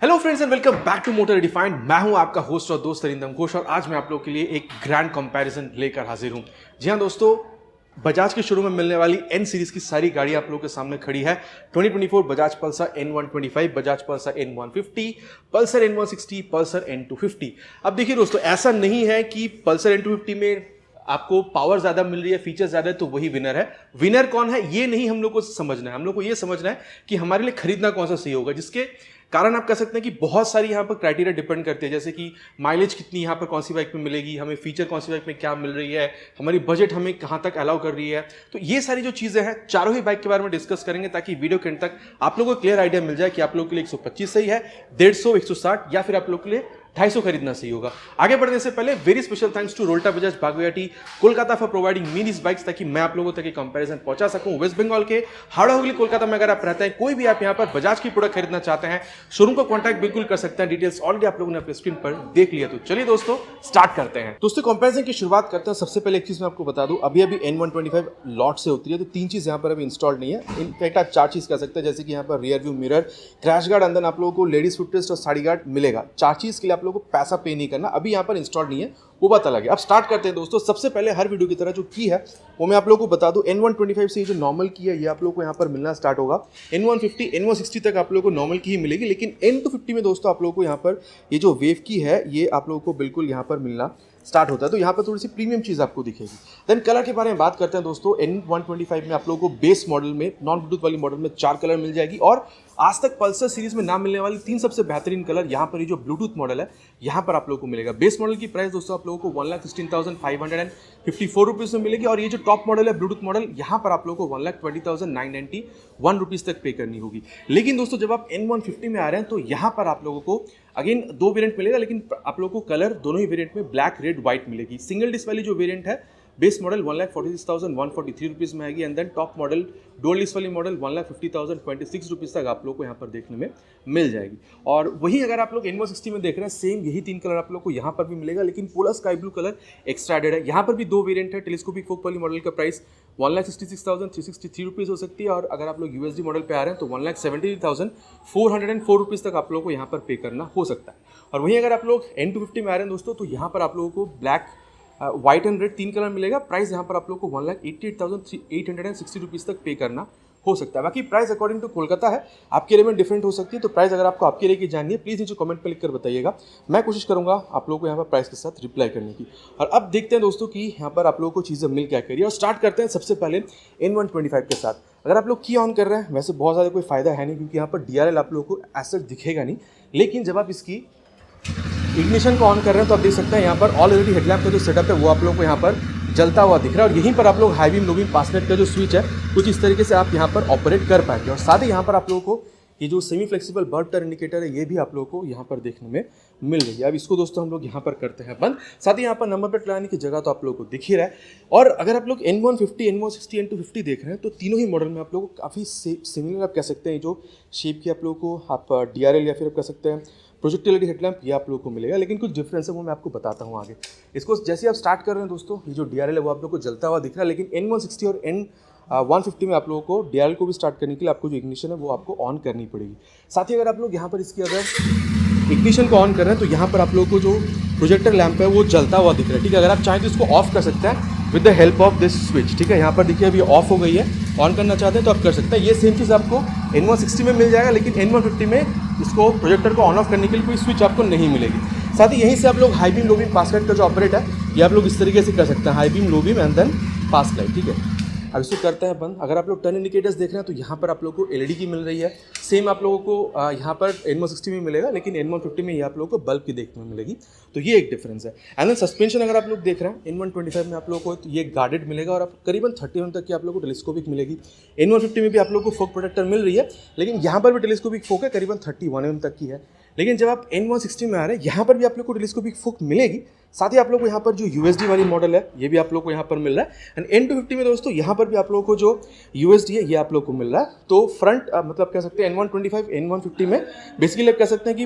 Hello friends and welcome back to motor redefined. मैं हूं आपका होस्ट और दोस्त अरिंदम घोष और आज मैं आप लोगों के लिए एक ग्रैंड कंपैरिजन लेकर हाजिर हूं। जी हां दोस्तों, बजाज के शोरूम में मिलने वाली एन सीरीज की सारी गाड़ी आप लोगों के सामने खड़ी है। 2024 Bajaj Pulsar N125, Bajaj Pulsar N150, Pulsar N160, Pulsar N250। अब देखिए दोस्तों, ऐसा नहीं है कि पल्सर N250 में आपको पावर ज्यादा मिल रही है, फीचर ज्यादा है तो वही विनर है। विनर कौन है ये नहीं हम लोग को समझना है, हम लोग को ये समझना है कि हमारे लिए खरीदना कौन सा सही होगा, जिसके कारण आप कह सकते हैं कि बहुत सारी यहाँ पर क्राइटेरिया डिपेंड करते हैं, जैसे कि माइलेज कितनी यहाँ पर कौन सी बाइक में मिलेगी, हमें फीचर कौन सी बाइक में क्या मिल रही है, हमारी बजट हमें कहाँ तक अलाउ कर रही है। तो ये सारी जो चीज़ें हैं चारों ही बाइक के बारे में डिस्कस करेंगे ताकि वीडियो के एंड तक आप लोगों को क्लियर आइडिया मिल जाए कि आप लोगों के लिए 125 सही है, 150, 160 या फिर आप लोगों के लिए 250 खरीदना सही होगा। आगे बढ़ने से पहले very special thanks to Rolta Bajaj Baguiati Kolkata for providing me this bikes, ताकि मैं आप लोगों तक एक कंपैरिजन पहुंचा सकूं। वेस्ट बंगाल के हावड़ा हुगली कोलकाता में अगर आप रहते हैं, कोई भी आप यहां पर बजाज की प्रोडक्ट खरीदना चाहते हैं, शोरूम को कांटेक्ट बिल्कुल कर सकते हैं। डिटेल्स ऑलरेडी आप लोगों ने अपने स्क्रीन पर देख लिया। तो चलिए दोस्तों स्टार्ट करते हैं। दोस्तों कंपैरिजन की शुरुआत करते हैं। सबसे पहले एक चीज मैं आपको बता दूं, अभी N125 लॉट से होती है तो तीन चीज यहां पर अभी इंस्टॉल्ड नहीं है। इनफैक्ट आप चार चीज कह सकते हैं, जैसे कि यहां पर rear view mirror, crash guard, अंदर आप लोगों को लेडीज फुटरेस्ट और साड़ी गार्ड मिलेगा। चार चीज के लिए आप लोगों को पैसा पे नहीं करना, अभी यहाँ पर इंस्टॉल नहीं है, वो बात अलग है। अब स्टार्ट करते हैं दोस्तों। सबसे पहले हर वीडियो की तरह जो की है वो मैं आप लोगों को बता दूं, N125 से ये जो नॉर्मल की है ये आप लोगों को यहाँ पर मिलना स्टार्ट होगा। N150, N160 तक आप लोगों को नॉर्मल की ही मिलेगी, लेकिन N250 में दोस्तों आप लोगों को यहाँ पर ये जो वेव की है ये आप लोगों को बिल्कुल यहाँ पर मिलना स्टार्ट होता है। तो यहाँ पर थोड़ी सी प्रीमियम चीज़ आपको दिखेगी। देन कलर के बारे में बात करते हैं दोस्तों। N125 में आप लोगों को बेस मॉडल में, नॉन ब्लूटूथ वाली मॉडल में 4 कलर मिल जाएगी, और आज तक पल्सर सीरीज में ना मिलने वाली 3 सबसे बेहतरीन कलर यहाँ पर ये जो ब्लूटूथ मॉडल है यहाँ पर आप लोगों को मिलेगा। बेस मॉडल की प्राइस दोस्तों आप लोगों को 1,16,554 रुपीज़ में मिलेगी, और ये जो टॉप मॉडल है ब्लूटूथ मॉडल यहाँ पर आप लोगों को 1,20,991 रुपीज़ तक पे करनी होगी। लेकिन दोस्तों जब आप N150 में आ रहे हैं तो यहाँ पर आप लोगों को अगेन 2 वेरिएंट मिलेगा, लेकिन आप लोगों को कलर दोनों ही वेरिएंट में ब्लैक, रेड, व्हाइट मिलेगी। सिंगल डिस्क वाली जो वेरिएंट है बेस मॉडल 1,46,143 रुपीज़ में आएगी, and then top model dual disc वाली मॉडल 1,50,026 रुपीज़ तक आप लोग को यहाँ पर देखने में मिल जाएगी। और वहीं अगर आप लोग N160 में देख रहे हैं, सेम यही 3 कलर आप लोग को यहाँ पर भी मिलेगा, लेकिन polar sky blue colour extra added है। यहाँ पर भी 2 वेरिएंट है। टेलीस्कोपिक फोक वाली मॉडल का प्राइस 1,66,363 रुपीज़ हो सकती है, और अगर आप लोग USD मॉडल पे आ रहे हैं तो 1,73,404 रुपीज़ तक आप लोगों को यहाँ पर पे करना हो सकता है। और वहीं अगर आप लोग N250 में आ रहे हैं दोस्तों, तो यहाँ पर आप लोगों को black, white and red 3 colour मिलेगा। प्राइस यहाँ पर आप लोग को 1,88,860 रुपीज़ तक पे करना हो सकता है। बाकी प्राइस अकॉर्डिंग टू कोलकाता है, आपके एरिया में डिफरेंट हो सकती है। तो प्राइस अगर आपको आपके एरिया की जाननी है, प्लीज़ नीचे कमेंट पर लिख कर बताइएगा। मैं कोशिश करूँगा आप लोगों को यहाँ पर प्राइस के साथ रिप्लाई करने की। और अब देखते हैं दोस्तों कि यहाँ पर आप लोगों को चीज़ें मिल क्या करिए, और स्टार्ट करते हैं सबसे पहले N125 के साथ। अगर आप लोग की ऑन कर रहे हैं, वैसे बहुत ज़्यादा कोई फ़ायदा है नहीं, क्योंकि यहाँ पर DRL आप लोगों को एसेट दिखेगा नहीं, लेकिन जब आप इसकी इग्निशन को ऑन कर रहे हैं तो आप देख सकते हैं यहाँ पर ऑलरेडी हेडलैम्प का जो सेटअप है वो आप लोगों को यहाँ पर जलता हुआ दिख रहा है, और यहीं पर आप लोग high beam, low beam, passionate का जो स्विच है कुछ इस तरीके से आप यहाँ पर ऑपरेट कर पाएंगे। और साथ ही यहाँ पर आप लोगों को ये जो semi flexible bulb turn indicator है ये भी आप लोगों को यहाँ पर देखने में मिल रही है। अब इसको दोस्तों हम लोग यहाँ पर करते हैं बंद। साथ ही यहाँ पर नंबर प्लेट लगाने की जगह तो आप लोगों को दिख ही रहा है। और अगर आप लोग N150, N160, N250 देख रहे हैं तो तीनों ही मॉडल में आप लोगों को काफ़ी सिमिलर आप कह सकते हैं, जो शेप की आप लोगों को आप DRL या फिर आप कह सकते हैं प्रोजेक्टर LED हेडलैम्प ये आप लोगों को मिलेगा, लेकिन कुछ डिफरेंस है वो मैं आपको बताता हूँ आगे। इसको जैसे आप स्टार्ट कर रहे हैं दोस्तों, ये जो DRL है वो आप लोगों को जलता हुआ दिख रहा है, लेकिन N160 और N150 में आप लोगों को DRL को भी स्टार्ट करने के लिए आपको जो इग्निशन है वो आपको ऑन करनी पड़ेगी। साथ ही अगर आप लोग यहाँ पर इसकी अगर इग्निशन को ऑन कर रहे हैं तो यहाँ पर आप लोगों को जो प्रोजेक्टर लैंप है वो जलता हुआ दिख रहा है, ठीक है। अगर आप चाहें तो इसको ऑफ कर सकते हैं with the help of this switch, ठीक है। यहाँ पर देखिए अभी ऑफ हो गई है, ऑन करना चाहते हैं तो आप कर सकते हैं। ये सेम चीज़ आपको N160 में मिल जाएगा, लेकिन N150 में इसको प्रोजेक्टर को ऑन ऑफ करने के लिए कोई स्विच आपको नहीं मिलेगी। साथ ही यहीं से आप लोग हाई बीम, लो बीम, पास लाइट का जो ऑपरेट है ये आप लोग इस तरीके से कर सकते हैं, high beam, low beam and then pass light, ठीक है। अब इसको करते हैं बंद। अगर आप लोग टर्न इंडिकेटर्स देख रहे हैं तो यहाँ पर आप लोगों को LED की मिल रही है, सेम आप लोगों को यहाँ पर N160 में मिलेगा, लेकिन N150 में ये आप लोगों को बल्ब की देखने में मिलेगी। तो ये एक डिफरेंस है। एंड देन सस्पेंशन अगर आप लोग देख रहे हैं N125 में आप लोगों को तो ये गार्डेड मिलेगा, और आप करीबन 30 mm तक की आप लोगों को टेलीस्कोपिक मिलेगी। N150 में भी आप लोगों को फोक प्रोटेक्टर मिल रही है, लेकिन यहाँ पर भी टेलीस्कोपिक फोक है, करीबन 31 mm तक की है। लेकिन जब आप N160 में आ रहे हैं यहाँ पर भी आप लोग को टेलीस्कोपिक फोक मिलेगी, साथ ही आप लोग को यहाँ पर जो USD वाली मॉडल है ये भी आप लोग को यहाँ पर मिल रहा है। एंड N250 में दोस्तों यहाँ पर भी आप लोगों को जो USD है ये आप लोग को मिल रहा है। तो फ्रंट मतलब कह सकते हैं N125 N150 में बेसिकली आप कह सकते हैं कि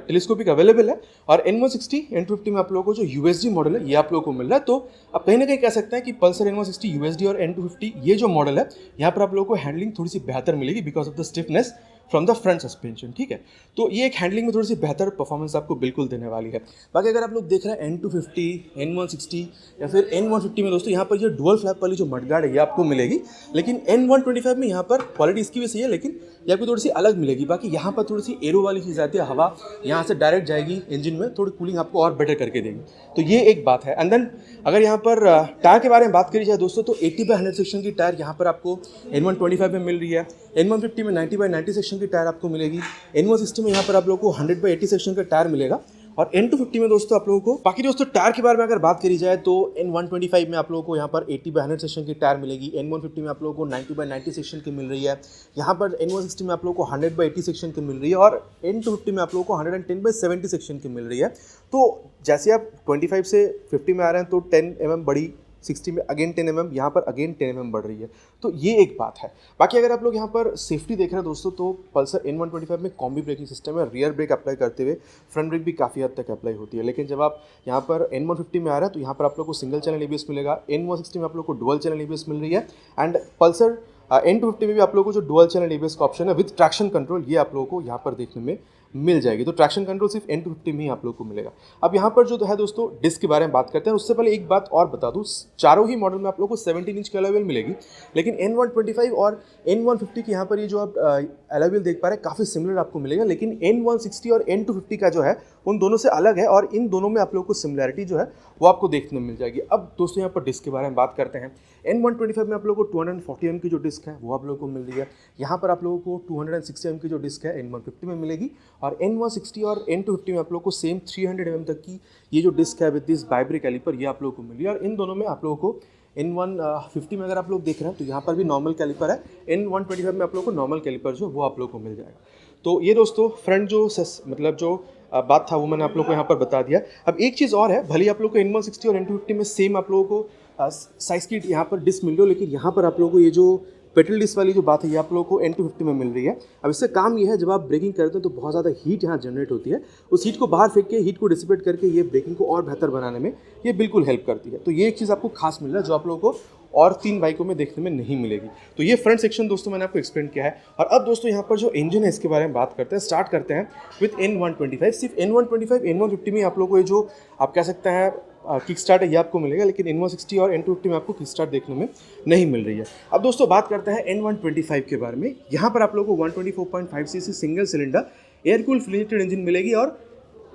टेलीस्कोपिक अवेलेबल है, और N160 N250 में आप लोगों को जो USD मॉडल है ये आप लोग को मिल रहा है। तो आप कहीं ना कहीं कह सकते हैं कि पल्सर N160 USD और N250 ये जो मॉडल है यहाँ पर आप लोगों को हैंडलिंग थोड़ी सी बेहतर मिलेगी because of the stiffness from the front suspension, ठीक है। तो ये एक हैंडलिंग में थोड़ी सी बेहतर परफॉर्मेंस आपको बिल्कुल देने वाली है। बाकी अगर आप लोग देख रहे हैं N250 N160 या फिर N150 में दोस्तों यहाँ पर ये डुअल फ्लैप वाली जो मडगार्ड है ये आपको मिलेगी, लेकिन N125 में यहाँ पर क्वालिटी इसकी भी सही है लेकिन ये आपको थोड़ी सी अलग मिलेगी। बाकी यहाँ पर थोड़ी सी एरो वाली चीज़ आती है, हवा यहाँ से डायरेक्ट जाएगी इंजन में, थोड़ी कूलिंग आपको और बेटर करके देगी। तो ये एक बात है। एंड देन अगर यहाँ पर टायर के बारे में बात करी जाए दोस्तों तो 80/100 सेक्शन की टायर यहाँ पर आपको N125 में मिल रही है। N150 में 90/90 सेक्शन की टायर आपको मिलेगी। N160 में यहाँ पर आप लोगों को 100/80 सेक्शन का टायर मिलेगा, और N250 में दोस्तों आप लोगों को बाकी दोस्तों टायर के बारे में अगर बात करी जाए तो N125 में आप लोगों को यहाँ पर 80/100 सेक्शन की टायर मिलेगी। N150 में आप लोगों को 90/90 सेक्शन की मिल रही है। यहाँ पर N160 में आप लोगों को 100/80 सेक्शन की मिल रही है, और N250 में आप लोगों को 110/70 सेक्शन की मिल रही है। तो जैसे आप 25 से 50 में आ रहे हैं तो 10 mm बड़ी, 60 में अगेन 10 mm, यहाँ पर अगेन 10 mm बढ़ रही है। तो ये एक बात है। बाकी अगर आप लोग यहाँ पर सेफ्टी देख रहे हैं दोस्तों तो पल्सर N125 में कॉम्बी ब्रेकिंग सिस्टम है। रियर ब्रेक अप्लाई करते हुए फ्रंट ब्रेक भी काफ़ी हद तक अप्लाई होती है, लेकिन जब आप यहाँ पर N150 में आ रहे हैं तो यहाँ पर आप लोग को सिंगल चैनल ABS मिलेगा। N160 में आप लोग को डुअल चैनल ABS मिल रही है, एंड पल्सर N250 में भी आप लोगों को जो डुअल चैनल ABS का ऑप्शन है विद ट्रैक्शन कंट्रोल ये आप लोगों को यहाँ पर देखने में मिल जाएगी। तो ट्रैक्शन कंट्रोल सिर्फ N250 में ही आप लोग को मिलेगा। अब यहाँ पर जो है दोस्तों डिस्क के बारे में बात करते हैं, उससे पहले एक बात और बता दूँ, चारों ही मॉडल में आप लोग को 17 इंच की अलॉय व्हील मिलेगी, लेकिन N125 और N150 की यहाँ पर ये जो आप अलॉय व्हील देख पा रहे हैं काफ़ी सिमिलर आपको मिलेगा, लेकिन N160 और N250 का जो है उन दोनों से अलग है, और इन दोनों में आप लोग को सिमिलैरिटी जो है वो आपको देखने में मिल जाएगी। अब दोस्तों यहाँ पर डिस्क के बारे में बात करते हैं। N125 में आप लोगों को 240 mm की जो डिस्क है वो आप लोगों को मिल रही है। यहाँ पर आप लोगों को 260 mm की जो डिस्क है N150 में मिलेगी, और N160 और N250 में आप लोगों को सेम 300 mm तक की ये जो डिस्क है विद दिस बाइब्रेक कैलिपर ये आप लोगों को मिल रही है। और इन दोनों में आप लोगों को N150 में अगर आप लोग देख रहे हैं तो यहाँ पर भी नॉर्मल कैलिपर है। N125 में आप लोगों को नॉर्मल कैलिपर जो वो आप लोगों को मिल जाएगा। तो ये दोस्तों फ्रंट जो मतलब जो बात था वो मैंने आप लोग को यहाँ पर बता दिया। अब एक चीज़ और है, भले ही आप लोग को N160 और N250 में सेम आप लोगों को साइज़ की यहाँ पर डिस्क मिल रही हो, लेकिन यहाँ पर आप लोगों को ये जो पेट्रोल डिस्क वाली जो बात है ये आप लोगों को N250 में मिल रही है। अब इससे काम ये है, जब आप ब्रेकिंग करते हैं तो बहुत ज़्यादा हीट यहाँ जनरेट होती है, उस हीट को बाहर फेंक के हीट को डिसिपेट करके ये ब्रेकिंग को और बेहतर बनाने में ये बिल्कुल हेल्प करती है। तो ये एक चीज़ आपको खास मिल रहा है जो आप लोगों को और 3 बाइकों में देखने में नहीं मिलेगी। तो ये फ्रंट सेक्शन दोस्तों मैंने आपको एक्सप्लेन किया है। और अब दोस्तों यहाँ पर जो इंजन है इसके बारे में बात करते हैं, स्टार्ट करते हैं विथ N125। सिर्फ N125 N150 में आप लोगों को ये जो आप कह सकते हैं किक स्टार्ट है ये आपको मिलेगा, लेकिन N160 और N250 में आपको किक स्टार्ट देखने में नहीं मिल रही है। अब दोस्तों बात करते हैं N125 के बारे में। यहाँ पर आप लोगों को 124.5 cc single cylinder air cooled fully injected engine मिलेगी, और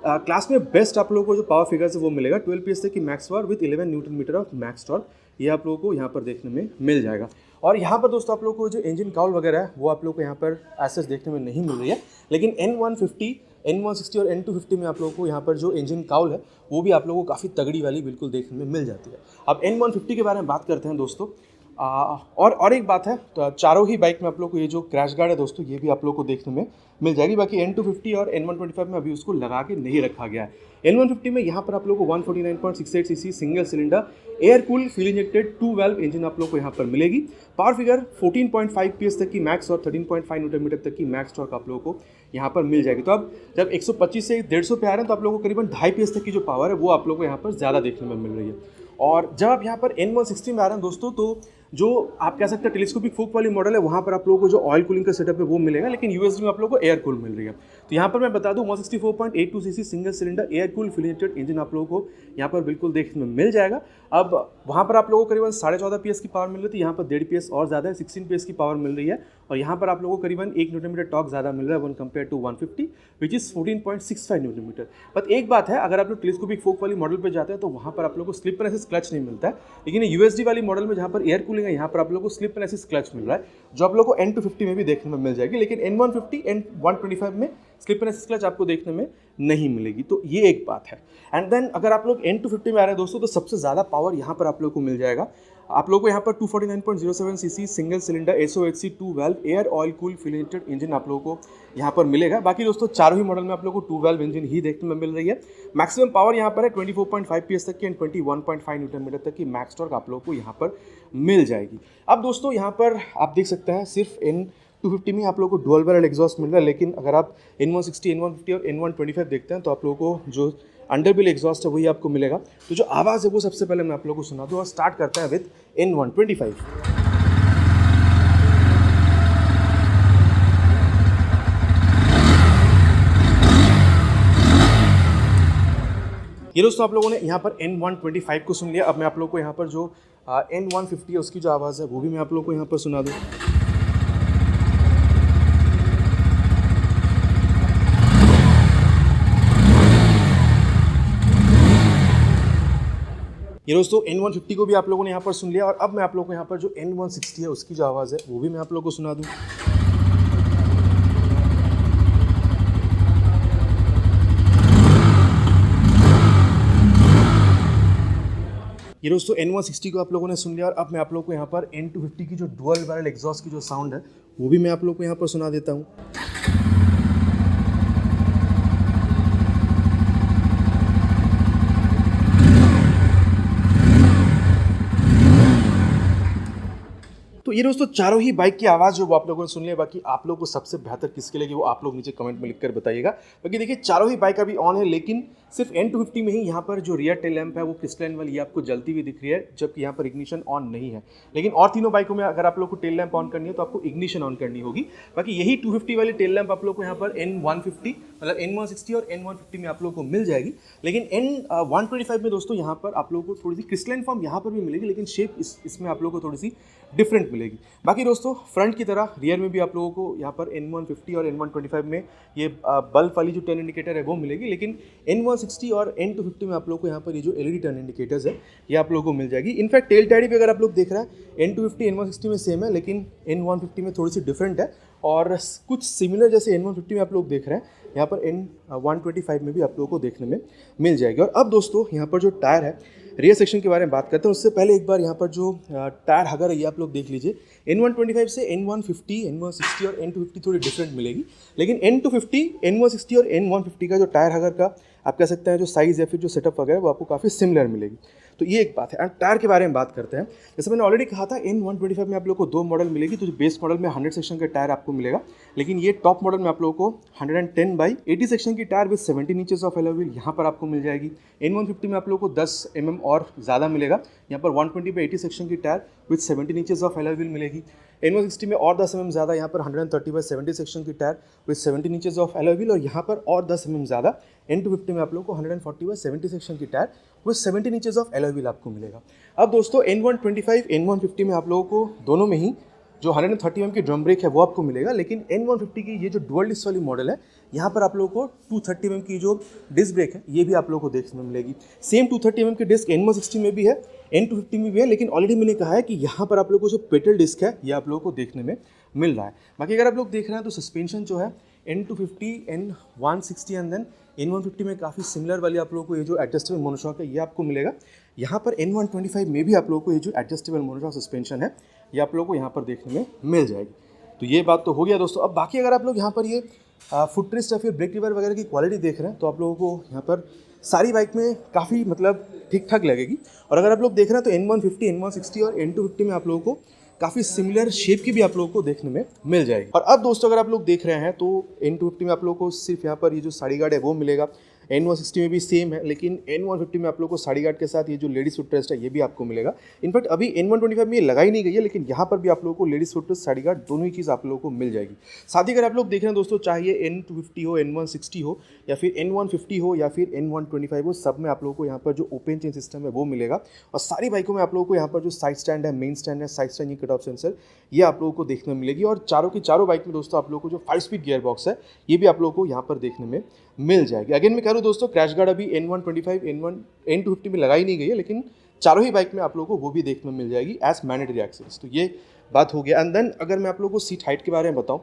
क्लास में बेस्ट आप लोगों को जो पावर फिगर्स है वो मिलेगा 12 PS तक की max power with 11 newton metre of max torque, ये आप लोगों को यहाँ पर देखने में मिल जाएगा। और यहाँ पर दोस्तों आप लोगों को जो इंजन काउल वगैरह है वो आप लोगों को यहाँ पर एसेस देखने में नहीं मिल रही है, लेकिन N150 N160 और N250 में आप लोगों को यहाँ पर जो इंजन काउल है वो भी आप लोगों को काफ़ी तगड़ी वाली बिल्कुल देखने में मिल जाती है। अब N150 के बारे में बात करते हैं दोस्तों। और एक बात है, तो चारों ही बाइक में आप लोग को ये जो क्रैश गार्ड है दोस्तों ये भी आप लोग को देखने में मिल जाएगी। बाकी N250 और N125 में अभी उसको लगा के नहीं रखा गया है। N150 में यहाँ पर आप लोग को 149.68 cc single cylinder air cool fuel injected 2 valve engine आप लोग को यहाँ पर मिलेगी। पावर फिगर 14.5 PS तक की मैक्स और 13.5 न्यूटन मीटर तक की मैक्स टॉर्क आप लोगों को यहाँ पर मिल जाएगी। तो अब जब 125 से 150 पे आ रहे हैं तो आप लोगों को करीबन 2.5 PS तक की जो पावर है वो आप लोगों को यहाँ पर ज़्यादा देखने में मिल रही है। और जब आप यहाँ पर N160 में आ रहे हैं दोस्तों तो जो आप कह सकते हैं टेलीस्कोपिक फोक वाली मॉडल है वहाँ पर आप लोगों को जो ऑयल कूलिंग का सेटअप है वो मिलेगा, लेकिन USD में आप लोगों को एयर कूल मिल रही है। तो यहाँ पर मैं बता दूँ 164.82 cc single cylinder air cool fully injected engine आप लोगों को यहाँ पर बिल्कुल देखने में मिल जाएगा। अब वहाँ पर आप लोगों को करीबन 14.5 PS की पावर मिल रही थी, यहाँ पर 1.5 PS और ज़्यादा है, 16 PS की पावर मिल रही है। और यहाँ पर आप लोगों को करीबन 1 न्यूटन मीटर टॉर्क ज़्यादा मिल रहा है one compare to 150 which is 14.65 newton metre. But एक बात है, अगर आप लोग टेलीस्कोपिक फोक वाली मॉडल पर जाते हैं तो वहाँ पर आप लोगों को स्लिप एंड असिस्ट क्लच नहीं मिलता है, लेकिन USD वाली मॉडल में जहाँ पर एयर कूलिंग है यहाँ पर आप लोगों को स्लिप एंड असिस्ट क्लच मिल रहा है, जो आप लोगों को N250 में भी देखने में मिल जाएगी। लेकिन N150 N125 में स्लिप एंड असिस्ट क्लच आपको देखने में नहीं मिलेगी। तो ये एक बात है। एंड देन अगर आप लोग N250 में आ रहे हैं दोस्तों तो सबसे ज़्यादा पावर यहाँ पर आप लोग को मिल जाएगा आप लोगों को यहाँ पर 249.07 CC single cylinder SOHC 2 valve air oil cool fuel injected engine आप लोगों को यहाँ पर मिलेगा। बाकी दोस्तों चारों ही मॉडल में आप लोगों को 2 वाल्व इंजन ही देखने में मिल रही है। मैक्सिमम पावर यहाँ पर है 24.5 PS तक की एंड 21.5 न्यूटन मीटर तक की मैक्स टॉर्क आप लोगों को यहाँ पर मिल जाएगी। अब दोस्तों यहाँ पर आप देख सकते हैं सिर्फ N250 में आप लोगों को डुअल बैरल एग्जॉस्ट मिल रहा है, लेकिन अगर आप N160, N150 और N125 देखते हैं तो आप लोगों को जो अंडर बिल एग्जॉस्ट है वही आपको मिलेगा। तो जो आवाज़ है वो सबसे पहले मैं आप लोगों को सुना दूँ और स्टार्ट करते हैं विद N125। ये दोस्तों आप लोगों ने यहाँ पर N125 को सुन लिया। अब मैं आप लोगों को यहाँ पर जो N150 है उसकी जो आवाज़ है वो भी मैं आप लोगों को यहाँ पर सुना दूँ। ये दोस्तों N150 को भी आप लोगों ने यहाँ पर सुन लिया और अब मैं आप लोगों को यहाँ पर जो N160 है उसकी जो आवाज़ है वो भी मैं आप लोगों को सुना दूँ। ये दोस्तों N160 को आप लोगों ने सुन लिया और अब मैं आप लोगों को यहाँ पर N250 की जो डुअल बैरल एग्जॉस्ट की जो साउंड है वो भी मैं आप लोगों को यहाँ पर सुना देता हूँ। तो ये दोस्तों चारों ही बाइक की आवाज़ जो वो आप लोगों ने सुन लिया। बाकी आप लोगों को सबसे बेहतर किसके लगी वो आप लोग नीचे कमेंट में लिखकर बताइएगा। बाकी देखिए चारों ही बाइक अभी ऑन है, लेकिन सिर्फ N250 में ही यहाँ पर जो रियर टेल लैंप है वो क्रिस्टलाइन वाली आपको जलती हुई दिख रही है, जबकि यहाँ पर इग्निशन ऑन नहीं है। लेकिन और तीनों बाइकों में अगर आप लोग को टेल लैंप ऑन करनी है तो आपको इग्निशन ऑन करनी होगी। बाकी यही 250 वाली टेल लैंप आप लोग को यहाँ पर N150 मतलब N160 और N150 में आप लोग को मिल जाएगी। लेकिन N125 में दोस्तों यहाँ पर आप लोगों को थोड़ी सी क्रिस्टलाइन फॉर्म यहाँ पर भी मिलेगी, लेकिन शेप इसमें आप लोग को थोड़ी सी डिफरेंट मिलेगी। बाकी दोस्तों फ्रंट की तरह रियर में भी आप लोगों को यहाँ पर N150 और N125 में ये बल्ब वाली जो टर्न इंडिकेटर है वो मिलेगी, लेकिन N160 और N250 में आप लोगों को यहाँ पर ये जो LED टर्न इंडिकेटर्स है ये आप लोगों को मिल जाएगी। इनफैक्ट टेल टैडी भी अगर आप लोग देख रहे हैं N250 N160 में सेम है, लेकिन N150 में थोड़ी सी डिफरेंट है और कुछ सिमिलर जैसे N150 में आप लोग देख रहे हैं यहाँ पर N125 में भी आप लोगों को देखने में मिल जाएगी। और अब दोस्तों यहाँ पर जो टायर है रियर सेक्शन के बारे में बात करते हैं, उससे पहले एक बार यहाँ पर जो टायर हगर है ये आप लोग देख लीजिए। N125 से N150, N160 और N250 थोड़ी डिफरेंट मिलेगी, लेकिन N250, N160 और N150 का जो टायर हगर का आप कह सकते हैं जो साइज़ या फिर जो सेटअप वगैरह वो आपको काफ़ी सिमिलर मिलेगी। तो ये एक बात है। टायर के बारे में बात करते हैं, जैसे मैंने ऑलरेडी कहा था N125 में आप लोग को दो मॉडल मिलेगी। तो जो बेस मॉडल में 100 सेक्शन का टायर आपको मिलेगा, लेकिन ये टॉप मॉडल में आप लोगों को 110/80 सेक्शन की tyre with 17 inches of alloy wheel यहाँ पर आपको मिल जाएगी। N150 में आप लोगों को 10 mm और ज़्यादा मिलेगा, यहाँ पर 120/80 सेक्शन की tyre with 17 inches of alloy wheel मिलेगी। N160 में और 10 mm ज़्यादा, यहाँ पर 130/70 सेक्शन की tyre with 17 inches of alloy wheel, और यहाँ पर और 10 mm ज़्यादा N250 में आप लोगों को 140/70 सेक्शन की tyre with 17 inches of alloy wheel आपको मिलेगा। अब दोस्तों N125, N150 में आप लोगों को दोनों में ही जो 130 mm की ड्रम ब्रेक है वो आपको मिलेगा, लेकिन N150 की ये जो डुअल डिस्क वाली मॉडल है यहाँ पर आप लोगों को 230 mm की जो डिस्क ब्रेक है ये भी आप लोगों को देखने में मिलेगी। सेम 230 mm की डिस्क N160 में भी है, N250 में भी है, लेकिन ऑलरेडी मैंने कहा है कि यहाँ पर आप लोगों को जो पेडल डिस्क है ये आप लोगों को देखने में मिल रहा है। बाकी अगर आप लोग देख रहे हैं तो सस्पेंशन जो है N250, N160 and then N150 में काफ़ी सिमिलर वाली आप लोगों को ये जो एडजस्टेबल मोनोशॉक है ये आपको मिलेगा। यहाँ पर N125 में भी आप लोगों को ये जो एडजस्टेबल मोनोशॉक सस्पेंशन है ये आप लोगों को यहाँ पर देखने में मिल जाएगी। तो ये बात तो हो गया दोस्तों। अब बाकी अगर आप लोग यहाँ पर ये फुट रेस्ट या फिर ब्रेक लीवर वगैरह की क्वालिटी देख रहे हैं तो आप लोगों को यहाँ पर सारी बाइक में काफ़ी मतलब ठीक ठाक लगेगी। और अगर आप लोग देख रहे हैं तो N150, N160 और N250 में आप लोगों को काफ़ी सिमिलर शेप की भी आप लोगों को देखने में मिल जाएगी। और अब दोस्तों अगर आप लोग देख रहे हैं तो N250 में आप लोगों को सिर्फ यहाँ पर ये जो साड़ी गार्ड है वो मिलेगा। N160 में भी सेम है, लेकिन N150 में आप लोगों को साड़ी गार्ड के साथ ये जो लेडीज फुट रेस्ट है ये भी आपको मिलेगा। इनफैक्ट अभी N125 में ये लगाई नहीं गई है, लेकिन यहाँ पर भी आप लोगों को ladies foot rest, sari guard दोनों ही चीज़ आप लोगों को मिल जाएगी। साथ ही अगर आप लोग देख रहे हैं दोस्तों, चाहे N250 हो, N160 हो या फिर N150 हो या फिर N125 हो, सब में आप लोगों को यहाँ पर जो ओपन चेन सिस्टम है वो मिलेगा। और सारी बाइकों में आप लोगों को यहाँ पर जो साइड स्टैंड है, मेन स्टैंड है, side stand cut off sensor ये आप लोगों को देखने में मिलेगी। और चारों की चारों बाइक में दोस्तों आप लोगों को जो 5 स्पीड गियर बॉक्स है ये भी आप लोगों को यहाँ पर देखने में मिल जाएगी। अगेन मैं कह रहा हूँ दोस्तों, क्रैश गार्ड अभी N125, N250 में लगाई नहीं गई है, लेकिन चारों ही बाइक में आप लोगों को वो भी देखने में मिल जाएगी एज मैंडेटरी एक्सेस। तो ये बात हो गया। एंड देन अगर मैं आप लोगों को सीट हाइट के बारे में बताऊं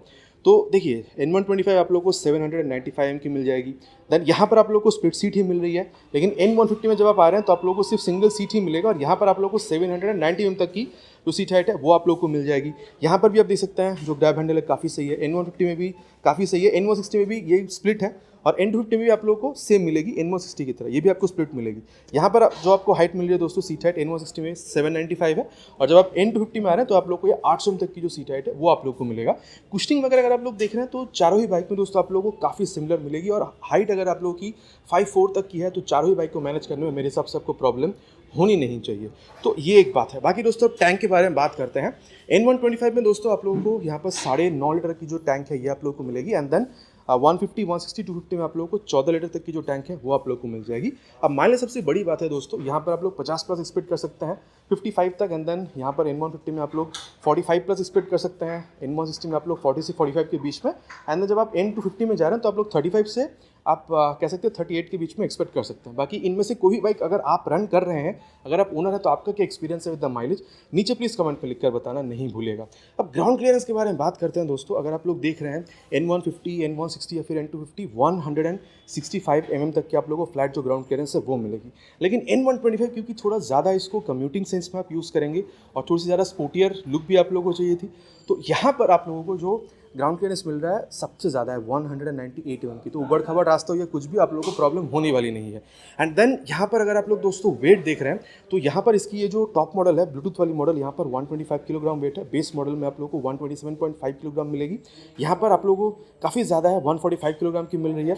तो देखिए N125 आप लोगों को 795 की मिल जाएगी। देन यहाँ पर आप लोगों को स्प्लिट सीट ही मिल रही है, लेकिन N150 में जब आप आ रहे हैं तो आप लोगों को सिर्फ सिंगल सीट ही मिलेगा, और यहाँ पर आप लोगों को 790 तक की जो सीट हाइट है वो आप लोगों को मिल जाएगी। यहाँ पर भी आप देख सकते हैं जो ग्रैब हैंडल है काफ़ी सही है, N150 में भी काफ़ी सही है, N160 में भी ये स्प्लिट है, और N250 में भी आप लोगों को सेम मिलेगी N160 की तरह, ये भी आपको स्प्लिट मिलेगी। यहाँ पर जो आपको हाइट मिल रही है दोस्तों, सीट हाइट N160 में 795 है, और जब आप N250 में आ रहे हैं तो आप लोग को ये 800 तक की जो सीट हाइट है वो आप लोग को मिलेगा। कुशनिंग वगैरह अगर आप लोग देख रहे हैं तो चारों ही बाइक में दोस्तों आप लोगों को काफ़ी सिमिलर मिलेगी, और हाइट अगर आप लोगों की 5'4" तक की है तो चारों ही बाइक को मैनेज करने में मेरे हिसाब से आपको प्रॉब्लम होनी नहीं चाहिए। तो ये एक बात है। बाकी दोस्तों अब टैंक के बारे में बात करते हैं। N125 में दोस्तों आप लोगों को यहाँ पर 9.5 लीटर की जो टैंक है ये आप लोगों को मिलेगी, एंड देन 150, 160, 250 में आप लोगों को 14 लीटर तक की जो टैंक है वो आप लोगों को मिल जाएगी। अब माइलेज सबसे बड़ी बात है दोस्तों, यहाँ पर आप लोग 50+ एक्सपेक्ट कर सकते हैं 55 तक, एंड देन यहाँ पर N150 में आप लोग 45+ एक्सपेक्ट कर सकते हैं, N160 में आप लोग 40 से 45 के बीच में, एंड देन जब आप N250 में जा रहे हैं तो आप लोग 35 से आप कह सकते हैं 38 के बीच में एक्सपेक्ट कर सकते हैं। बाकी इनमें से कोई भी बाइक अगर आप रन कर रहे हैं, अगर आप ओनर है, तो आपका क्या एक्सपीरियंस है विद द माइलेज, नीचे प्लीज़ कमेंट में लिखकर बताना नहीं भूलिएगा। अब ग्राउंड क्लियरेंस के बारे में बात करते हैं दोस्तों। अगर आप लोग देख रहे हैं N150, N160 या फिर N250, 165 mm तक की आप लोगों को फ्लैट जो ग्राउंड क्लियरेंस है वो मिलेगी। लेकिन N125 क्योंकि थोड़ा ज़्यादा इसको कम्यूटिंग सेंस में आप यूज़ करेंगे और थोड़ी सी ज़्यादा स्पोर्टियर लुक भी आप लोगों को चाहिए थी, तो यहाँ पर आप लोगों को जो ग्राउंड क्लियरेंस मिल रहा है सबसे ज़्यादा है 198 mm की। तो उबड़ खाबड़ रास्ता हो या कुछ भी आप लोगों को प्रॉब्लम होने वाली नहीं है। एंड देन यहाँ पर अगर आप लोग दोस्तों वेट देख रहे हैं तो यहाँ पर इसकी ये जो टॉप मॉडल है ब्लूटूथ वाली मॉडल, यहाँ पर 125 किलोग्राम वेट है। बेस मॉडल में आप लोगों को 127.5 किलोग्राम मिलेगी। यहाँ पर आप लोगों को काफ़ी ज़्यादा है, 145 किलोग्राम की मिल रही है।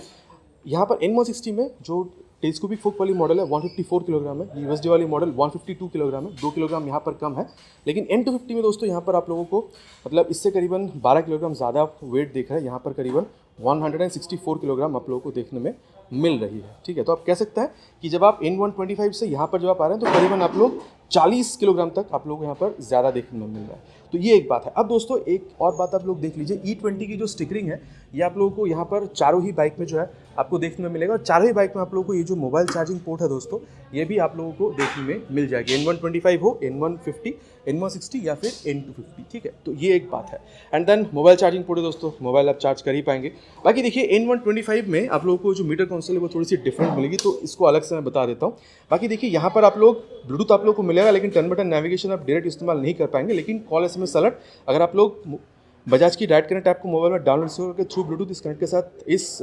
यहाँ पर N160 में जो टेलीस्कोपिक फोक वाली मॉडल है 154 किलोग्राम है, यूएसडी वाली मॉडल 152 किलोग्राम है, 2 किलोग्राम यहाँ पर कम है। लेकिन N250 में दोस्तों यहाँ पर आप लोगों को मतलब इससे करीबन 12 किलोग्राम ज़्यादा वेट देख रहे हैं, यहाँ पर करीबन 164 किलोग्राम आप लोगों को देखने में मिल रही है। ठीक है, तो आप कह सकते हैं कि जब आप N125 से यहाँ पर जब आप आ रहे हैं तो करीबन आप लोग 40 किलोग्राम तक आप लोगों को यहाँ पर ज़्यादा देखने में मिल रहा है। तो ये एक बात है। अब दोस्तों एक और बात आप लोग देख लीजिए, E20 की जो स्टिकरिंग है ये आप लोगों को यहाँ पर चारों ही बाइक में जो है आपको देखने में मिलेगा, और चारों ही बाइक में आप लोगों को ये जो मोबाइल चार्जिंग पोर्ट है दोस्तों ये भी आप लोगों को देखने में मिल जाएगी, N125 हो, N150, N160 या फिर N250। ठीक है, तो ये एक बात है। And then mobile charging port है दोस्तों, मोबाइल आप चार्ज कर ही पाएंगे। बाकी देखिए N125 में आप लोगों को जो मीटर कंसोल है वो थोड़ी सी डिफरेंट मिलेगी, तो इसको अलग से मैं बता देता हूँ। बाकी देखिए यहाँ पर आप लोग ब्लूटूथ आप लोग को मिलेगा, लेकिन टर्न बटन नेविगेशन आप डायरेक्ट इस्तेमाल नहीं कर पाएंगे, लेकिन कॉल SMS अलर्ट अगर आप लोग बजाज की डायरेक्ट कनेक्ट ऐप को मोबाइल में डाउनलोड करके थ्रू ब्लूटूथ इस कनेक्ट के साथ इस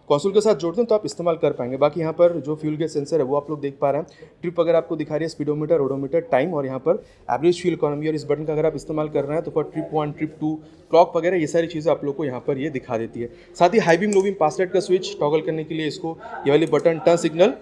कंसोल के साथ जोड़ते हैं तो आप इस्तेमाल कर पाएंगे। बाकी यहाँ पर जो फ्यूल गैस सेंसर है वो आप लोग देख पा रहे हैं, ट्रिप वगैरह आपको दिखा रही है, स्पीडोमीटर, ओडोमीटर, टाइम, और यहाँ पर एवरेज फ्यूल इकोनॉमी, और इस बटन का अगर आप इस्तेमाल कर रहे हैं तो फॉर ट्रिप 1, ट्रिप 2, क्लॉक वगैरह ये सारी चीज़ें आप लोग को यहाँ पर ये दिखा देती है। साथ ही हाई बीम, लो बीम, पास लाइट का स्विच टॉगल करने के लिए इसको ये वाली बटन, टर्न सिग्नल,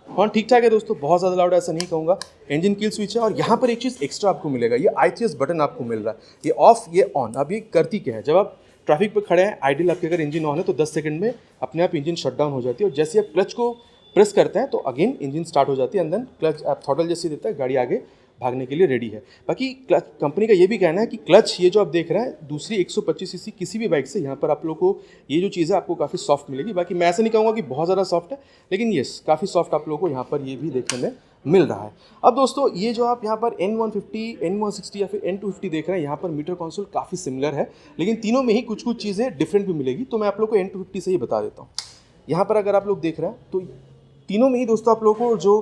हॉर्न ठीक ठाक है दोस्तों, बहुत ज़्यादा लाउड ऐसा नहीं कहूँगा। इंजन किल स्विच है, और यहाँ पर एक चीज़ एक्स्ट्रा आपको मिलेगा, ये ITS बटन आपको मिल रहा है, ये ऑफ ये ऑन। अब ये करती क्या है, जब आप ट्रैफिक पर खड़े हैं आइडियल आपके अगर इंजन ऑन है तो 10 सेकंड में अपने आप इंजन शट डाउन हो जाती है, और जैसे आप क्लच को प्रेस करते हैं तो अगेन इंजन स्टार्ट हो जाती है, एंड देन क्लच आप थ्रॉटल जैसे देता है, गाड़ी आगे भागने के लिए रेडी है। बाकी क्लच कंपनी का ये भी कहना है कि क्लच ये जो आप देख रहे हैं दूसरी 125 सीसी किसी भी बाइक से यहाँ पर आप लोग को ये जो चीज़ है आपको काफ़ी सॉफ्ट मिलेगी। बाकी मैं ऐसा नहीं कहूँगा कि बहुत ज़्यादा सॉफ्ट है, लेकिन येस काफ़ी सॉफ्ट आप लोगों को यहाँ पर ये भी देखने में मिल रहा है। अब दोस्तों ये जो आप यहाँ पर N150, N160 या फिर N250 देख रहे हैं, यहाँ पर मीटर कंसोल काफ़ी सिमिलर है, लेकिन तीनों में ही कुछ कुछ चीज़ें डिफरेंट भी मिलेगी, तो मैं आप लोग को N250 से ही बता देता हूँ। यहाँ पर अगर आप लोग देख रहे हैं तो तीनों में ही दोस्तों आप लोगों को जो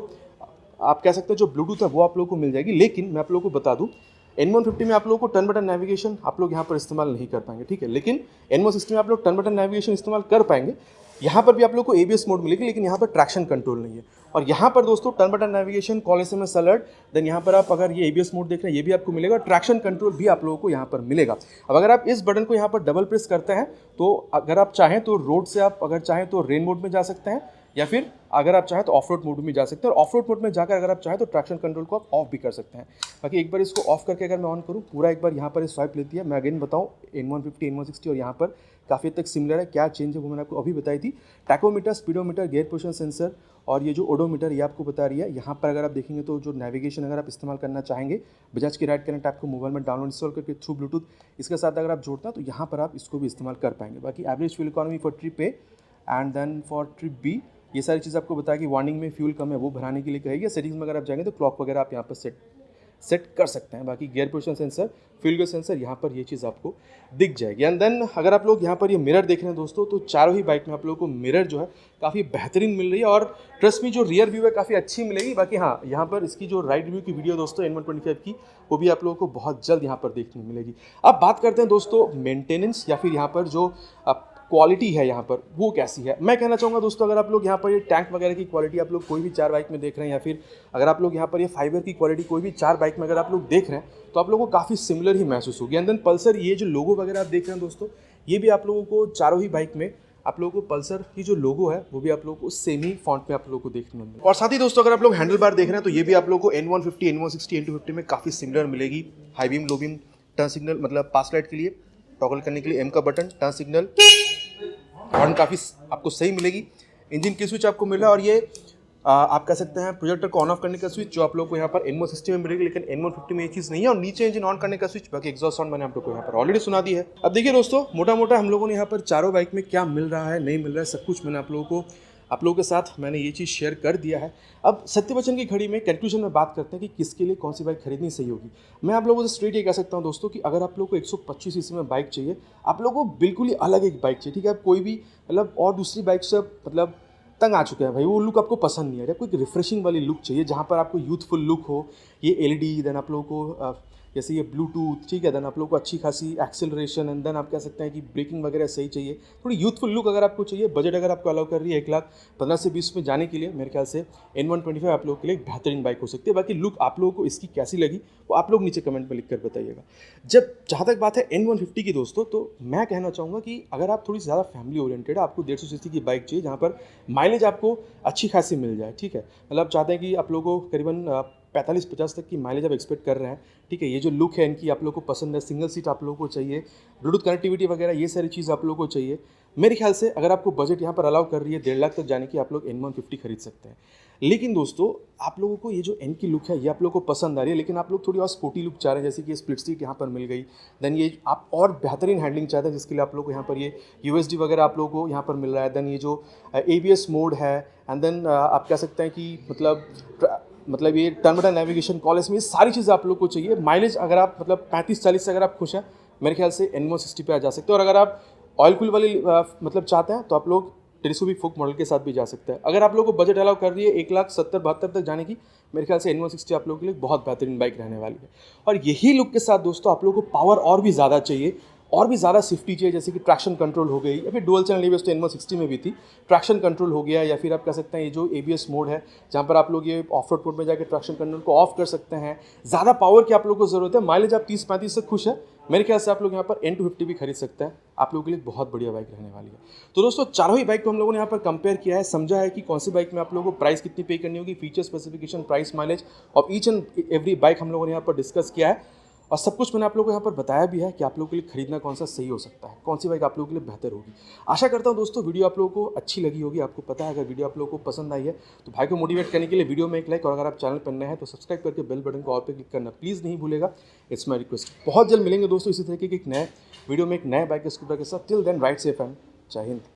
आप कह सकते हैं जो ब्लूटूथ है वो आप लोगों को मिल जाएगी, लेकिन मैं आप लोगों को बता दूं N150 में आप लोगों को टर्न बटन नेविगेशन आप लोग यहाँ पर इस्तेमाल नहीं कर पाएंगे। ठीक है, लेकिन N160 में आप लोग टर्न बटन नेविगेशन इस्तेमाल कर पाएंगे। यहाँ पर भी आप लोग को ABS मोड मिलेगी, लेकिन यहाँ पर ट्रैक्शन कंट्रोल नहीं है। और यहाँ पर दोस्तों turn button navigation, call SMS alert, then यहाँ पर आप अगर ये ABS मोड देख रहे हैं ये भी आपको मिलेगा, ट्रैक्शन कंट्रोल भी आप लोगों को यहाँ पर मिलेगा। अब अगर आप इस बटन को यहाँ पर डबल प्रेस करते हैं तो अगर आप चाहें तो रोड से आप अगर चाहें तो रेन मोड में जा सकते हैं, या फिर अगर आप चाहें तो ऑफ रोड मोड में जा सकते हैं, और ऑफ रोड मोड में जाकर अगर आप चाहें तो ट्रैक्शन कंट्रोल को आप ऑफ भी कर सकते हैं। बाकी एक बार इसको ऑफ करके अगर मैं ऑन करूं पूरा एक बार यहाँ पर स्वाइप लेती है। मैं अगेन बताऊं N150, N160 और यहाँ पर काफ़ी हद तक सिमिलर है। क्या चेंज है वो मैंने आपको अभी बताई थी। Tachometer, speedometer, gear position sensor और ये जो ओडोमीटर ये आपको बता रही है। यहाँ पर अगर आप देखेंगे तो जो नेविगेशन अगर आप इस्तेमाल करना चाहेंगे बजाज की राइड कनेक्ट आपको मोबाइल में डाउनलोड इंस्टॉल करके थ्रू ब्लूटूथ इसके साथ अगर आप जोड़ते हैं तो यहाँ पर आप इसको भी इस्तेमाल कर पाएंगे। बाकी average fuel economy for trip A and then for trip B ये सारी चीज़ आपको बताया कि वार्निंग में फ्यूल कम है वो भराने के लिए कहेगी। सेटिंग्स में अगर आप जाएंगे तो क्लॉक वगैरह आप यहाँ पर सेट सेट कर सकते हैं। बाकी gear position sensor, fuel gas sensor, यहाँ पर ये चीज़ आपको दिख जाएगी। एंड देन अगर आप लोग यहाँ पर ये मिरर देख रहे हैं दोस्तों, तो चारों ही बाइक में आप लोगों को मिरर जो है काफ़ी बेहतरीन मिल रही है, और ट्रस्ट में जो रियर व्यू है काफ़ी अच्छी मिलेगी। बाकी हाँ, यहाँ पर इसकी जो राइट व्यू की वीडियो दोस्तों N125 की, वो भी आप लोगों को बहुत जल्द यहाँ पर देखने को मिलेगी। अब बात करते हैं दोस्तों मेंटेनेंस या फिर यहाँ पर जो क्वालिटी है यहाँ पर वो कैसी है। मैं कहना चाहूँगा दोस्तों, अगर आप लोग यहाँ पर ये टैंक वगैरह की क्वालिटी आप लोग कोई भी 4 बाइक में देख रहे हैं, या फिर अगर आप लोग यहाँ पर ये फाइबर की क्वालिटी कोई भी 4 बाइक में अगर आप लोग देख रहे हैं, तो आप लोगों को काफ़ी सिमिलर ही महसूस होगी। एंड देन पल्सर, ये जो लोगो वगैरह आप देख रहे हैं दोस्तों, ये भी आप लोगों को चारों ही बाइक में आप लोगों को पल्सर की जो लोगो है वो भी आप लोगों को सेम ही फॉन्ट में आप लोगों को देखने को मिलेगा। और साथ ही दोस्तों, अगर आप लोग हैंडल बार देख रहे हैं, तो ये भी आप लोगों को N150, N160, N250 में काफ़ी सिमिलर मिलेगी। High beam, low beam, turn signal मतलब पास लाइट के लिए टॉगल करने के लिए M का बटन, टर्न सिग्नल, हॉर्न काफ़ी आपको सही मिलेगी। इंजन की स्विच आपको मिला, और ये आप कह सकते हैं प्रोजेक्टर को ऑन ऑफ करने का स्विच जो आप लोग को यहाँ पर N160 में मिलेगी, लेकिन N150 में ये चीज़ नहीं है। और नीचे इंजन ऑन करने का स्विच, बाकी एग्जॉस्ट साउंड मैंने आप लोग को यहाँ पर ऑलरेडी सुना दी है। अब देखिए दोस्तों, मोटा मोटा हम लोगों ने यहाँ पर चारों बाइक में क्या मिल रहा है, नहीं मिल रहा है, सब कुछ मैंने आप लोगों के साथ मैंने ये चीज़ शेयर कर दिया है। अब सत्य वचन की घड़ी में कंक्लूजन में बात करते हैं कि किसके लिए कौन सी बाइक खरीदनी सही होगी। मैं आप लोगों से स्ट्रेट ये कह सकता हूँ दोस्तों कि अगर आप लोग को 125 सीसी में बाइक चाहिए, आप लोगों को बिल्कुल ही अलग एक बाइक चाहिए, ठीक है। आप कोई भी मतलब और दूसरी बाइक से मतलब तंग आ चुके हैं भाई, वो लुक आपको पसंद नहीं आ रहा, कोई रिफ्रेशिंग वाली लुक चाहिए जहाँ पर आपको यूथफुल लुक हो। ये LED, देन आप लोगों को जैसे ये ब्लूटूथ, ठीक है, देन आप लोगों को अच्छी खासी एक्सेलरेशन, एंड देन आप कह सकते हैं कि ब्रेकिंग वगैरह सही चाहिए, थोड़ी यूथफुल लुक अगर आपको चाहिए। बजट अगर आपको अलाउ कर रही है 1,15,000 से 20 में जाने के लिए, मेरे ख्याल से N125 आप लोगों के लिए एक बेहतरीन बाइक हो सकती है। बाकी लुक आप लोगों को इसकी कैसी लगी वो आप लोग नीचे कमेंट में लिख कर बताइएगा। जहाँ तक बात है N150 की दोस्तों, तो मैं कहना चाहूँगा कि अगर आप थोड़ी ज़्यादा फैमिली ओरिएंटेड है, आपको 150 सीसी की बाइक चाहिए जहाँ पर माइलेज आपको अच्छी खासी मिल जाए, ठीक है। मतलब आप चाहते हैं कि आप लोगों को करीबन 45-50 तक की माइलेज आप एक्सपेक्ट कर रहे हैं, ठीक है। ये जो लुक है इनकी आप लोगों को पसंद है, सिंगल सीट आप लोगों को चाहिए, ब्लूटूथ कनेक्टिविटी वगैरह ये सारी चीज़ आप लोगों को चाहिए। मेरे ख्याल से अगर आपको बजट यहाँ पर अलाउ कर रही है 1.5 लाख तक जाने की, आप लोग N150 खरीद सकते हैं। लेकिन दोस्तों, आप लोगों को ये जो N की लुक है ये आप लोगों को पसंद आ रही है, लेकिन आप लोग थोड़ी और स्पोर्टी लुक चाह रहे हैं, जैसे कि स्प्लिट सीट यहाँ पर मिल गई। देन ये आप और बेहतरीन हैंडलिंग चाहते हैं, जिसके लिए आप लोग को यहाँ पर ये USD वगैरह आप लोगों को यहाँ पर मिल रहा है। देन ये जो ABS मोड है, एंड देन आप कह सकते हैं कि मतलब ये turn button navigation, call SMS, ये सारी चीज़ें आप लोग को चाहिए। माइलेज अगर आप मतलब 35-40 से अगर आप खुश हैं, मेरे ख्याल से N160 पे आ जा सकते हैं। और अगर आप ऑयल कूल वाली मतलब चाहते हैं, तो आप लोग टेलीस्कोपिक भी फोक मॉडल के साथ भी जा सकते हैं। अगर आप लोग को बजट अलाउ कर रही है 1,70,72 तक जाने की, मेरे ख्याल से N160 आप लोगों के लिए बहुत बेहतरीन बाइक रहने वाली है। और यही लुक के साथ दोस्तों, आप लोगों को पावर और भी ज़्यादा चाहिए, और भी ज़्यादा सेफ्टी चाहिए, जैसे कि ट्रैक्शन कंट्रोल हो गई, या फिर डुअल चैनल ABS तो N160 में भी थी, ट्रैक्शन कंट्रोल हो गया, या फिर आप कह सकते हैं ये जो ABS मोड है, जहाँ पर आप लोग ये ऑफ रोड मोड में जाकर ट्रैक्शन कंट्रोल को ऑफ कर सकते हैं। ज़्यादा पावर की आप लोग को ज़रूरत है, माइलेज आप 30-35 से खुश है, मेरे ख्याल से आप लोग यहाँ पर N250 भी खरीद सकते हैं, आप लोगों के लिए बहुत बढ़िया बाइक रहने वाली है। तो दोस्तों, चारों ही बाइक को हम लोगों ने यहाँ पर कंपेयर किया है, समझा है कि कौन सी बाइक में आप लोगों को प्राइस कितनी पे करनी होगी, फीचर स्पेसिफिकेशन, प्राइस, माइलेज, और ईच एंड एवरी बाइक हम लोगों ने यहाँ पर डिस्कस किया है। और सब कुछ मैंने आप लोगों को यहाँ पर बताया भी है कि आप लोगों के लिए खरीदना कौन सा सही हो सकता है, कौन सी बाइक आप लोगों के लिए बेहतर होगी। आशा करता हूँ दोस्तों वीडियो आप लोगों को अच्छी लगी होगी। आपको पता है, अगर वीडियो आप लोगों को पसंद आई है तो भाई को मोटिवेट करने के लिए वीडियो में एक लाइक, और अगर आप चैनल पर नए हैं तो सब्सक्राइब करके बेल बटन को ऑल पे क्लिक करना प्लीज़ नहीं भूलेगा। It's my request. बहुत जल्द मिलेंगे दोस्तों इसी तरीके के एक नए वीडियो में एक नए बाइक स्कूटर के साथ। Till then ride safe and जय हिंद।